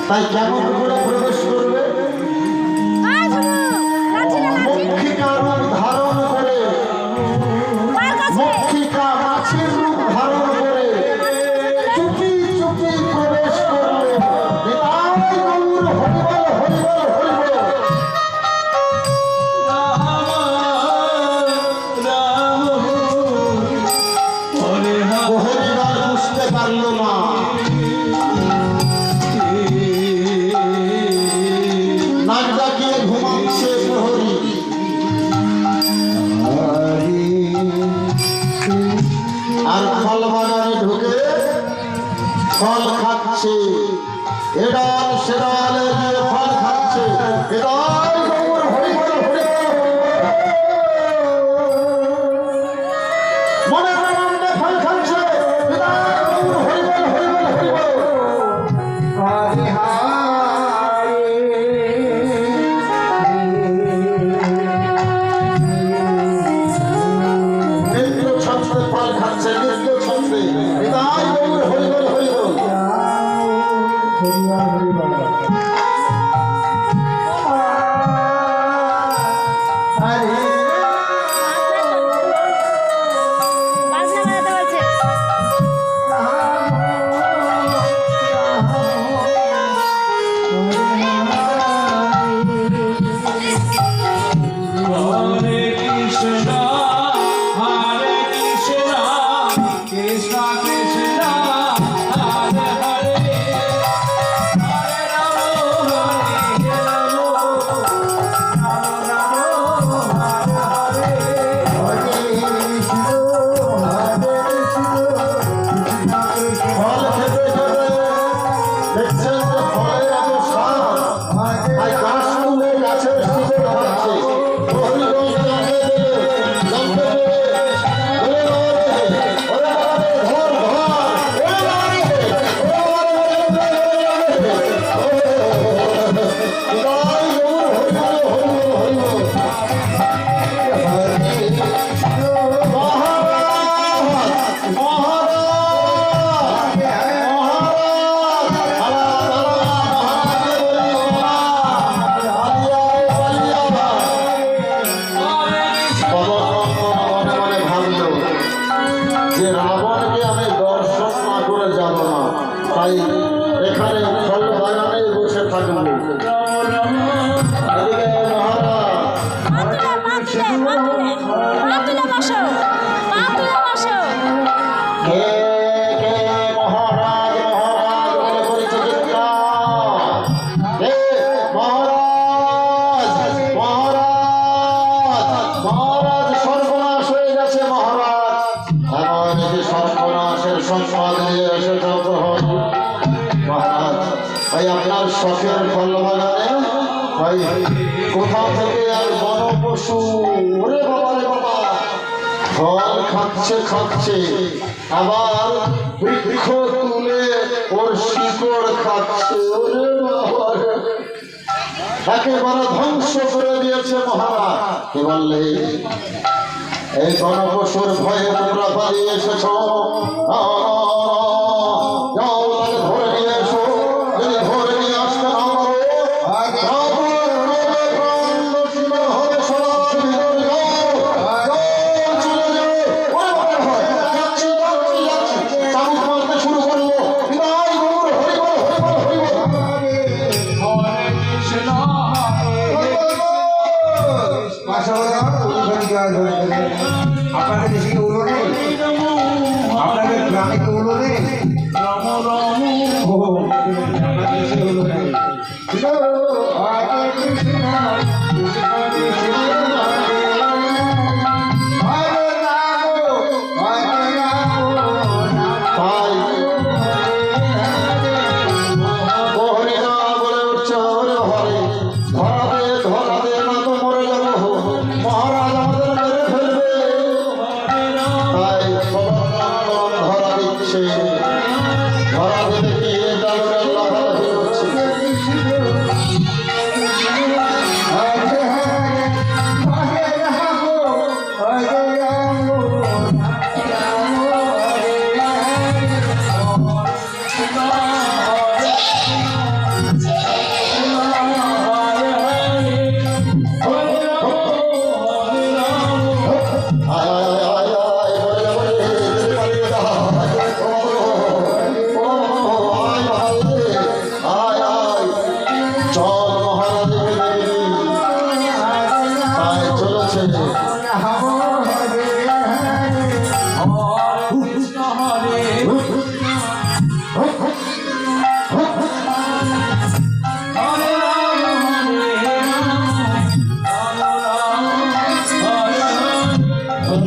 তাই কেমন করে প্রবেশ করবে? মক্ষিকা রূপ ধারণ করে, মক্ষিকা মাছের রূপ ধারণ করে চুপি চুপি প্রবেশ করবে। গৌর হরিবল হরিবল হরিবল। হরিবার বুঝতে পারল না, নাক ডাকিয়ে ঘুমাচ্ছে প্রহরী। আর ফল বাগানে ঢুকে ফল খাচ্ছে, এডাল সেডালে গিয়ে ফল খাচ্ছে। এডাল গৌর হরিবল হরিবল। মনে আনন্দে ফল খাচ্ছে, এডাল গৌর হরিবল হরিবল হরিবল। হরি হায় নিত্য ছন্দে ফল খাচ্ছে, নিত্য ছন্দে। এডাল গৌর হরিবল হরিবল। যে রাবণকে আমি দর্শন না করে যাব না, তাই এখানে ফল বাগানে বসে থাকবো। সর্বনাশ হয়ে গেছে মহারাজ, সর্বনাশের সংবাদ নিয়ে এসেছে মহারাজ। ভাই আপনার শখের ফল বাগানে ভাই কোথা থেকে আর বন পশু, ওরে বাবা রে বাবা, ফল খাচ্ছে খাচ্ছে, আবার বৃক্ষ তুলে ওর শিকড় খাচ্ছে। ওরে বাবা রে, একেবারে ধ্বংস করে দিয়েছে মহারাজ। কি বললে? এই গণপশুর ভয়ে তোমরা পালিয়ে এসেছ, যাও তাকে ধরে নিয়ে এসো। যদি ধরে নিয়ে আসতে না পারো, শুরু করলো। আপনাদের দেশে কেউ উলো নেই, আপনাদের গ্রামে কেউ উলো নেই, দেশে উলো নেই। মহারাজ আমাদের মেরে ফেলবে।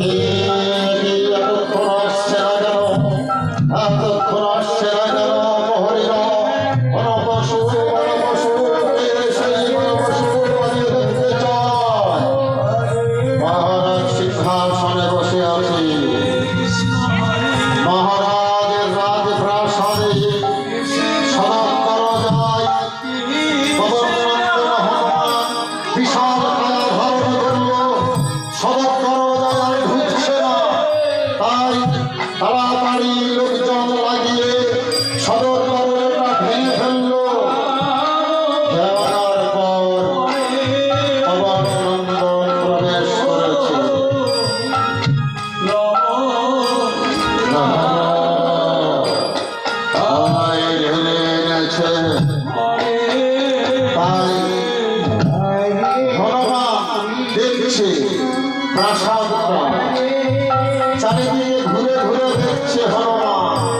এতক্ষণ আসছে না কেন? এতক্ষণ আসছে না কেন? প্রহরীরা বনপশু সেই বনপশু বাজিয়ে দেখতে চায়। মহারাজ সিংহাসনে বসে আছে, মহারাজের রাজপ্রাসাদে সদর দরজায় পবননন্দন হনুমান বিশাল কায়া ধারণ করিল সদর